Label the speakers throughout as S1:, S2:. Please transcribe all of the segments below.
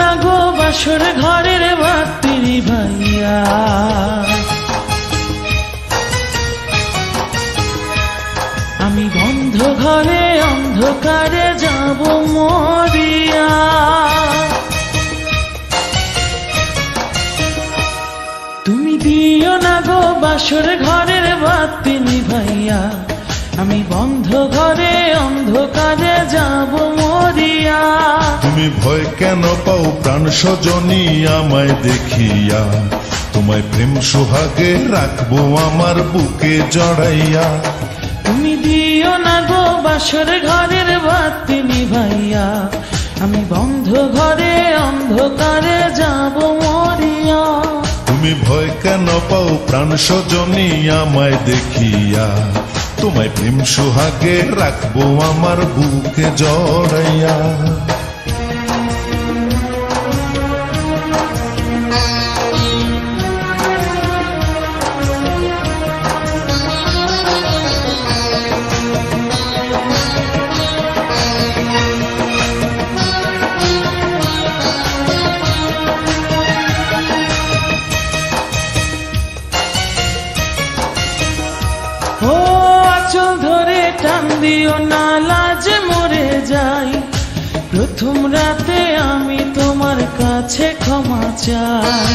S1: না গো বাসর ঘরের বাতি নিভাইয়া। আমি বন্ধ ঘরে অন্ধকারে যাব মরিয়া। তুমি দিও না গো বাসর ঘরের বাতি নিভাইয়া। আমি বন্ধ ঘরে অন্ধকারে যাব মরিয়া।
S2: তুমি ভয় কেন পাও প্রাণ স্বজনী আমায় দেখিয়া। তোমায় প্রেম সোহাগে রাখবো আমার বুকে জড়াইয়া।
S1: তুমি দিও না গো বাসর ঘরের বাতি নিভাইয়া। আমি বন্ধ ঘরে অন্ধকারে যাব মরিয়া।
S2: তুমি ভয় কেন পাও প্রাণ স্বজনী আমায় দেখিয়া। তোমায় প্রেম সোহাগে রাখবো আমার বুকে জড়াইয়া।
S1: ও আঁচল ধরে টান দিও না লাজে মরে যাই। প্রথম রাতে আমি তোমার কাছে ক্ষমা চাই।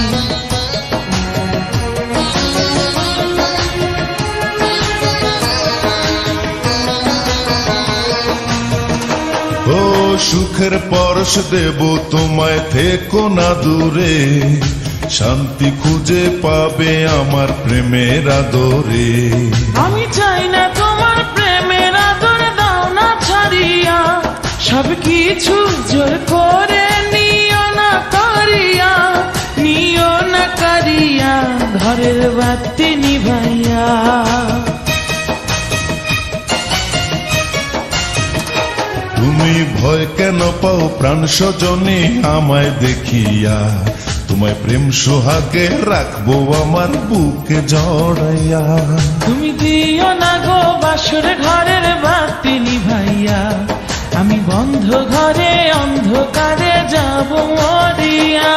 S2: ও সুখের পরশ দেব তোমায়, থেকো না দূরে। শান্তি খুঁজে পাবে আমার প্রেমের আদরে।
S1: আমি চাই না তোমার প্রেমের আদর, দাও না ছাড়িয়া। সব কিছু জোর করে নিও না করিয়া, নিও না করিয়া ঘরের বাতি নিভাইয়া।
S2: তুমি ভয় কেন পাও প্রাণ স্বজনী আমায় দেখিয়া। তোমায় প্রেম সোহাগে রাখবো আমার বুকে জড়াইয়া।
S1: তুমি দিও না গো বাসর ঘরের বাতি নিভাইয়া। আমি বন্ধ ঘরে অন্ধকারে যাব মরিয়া।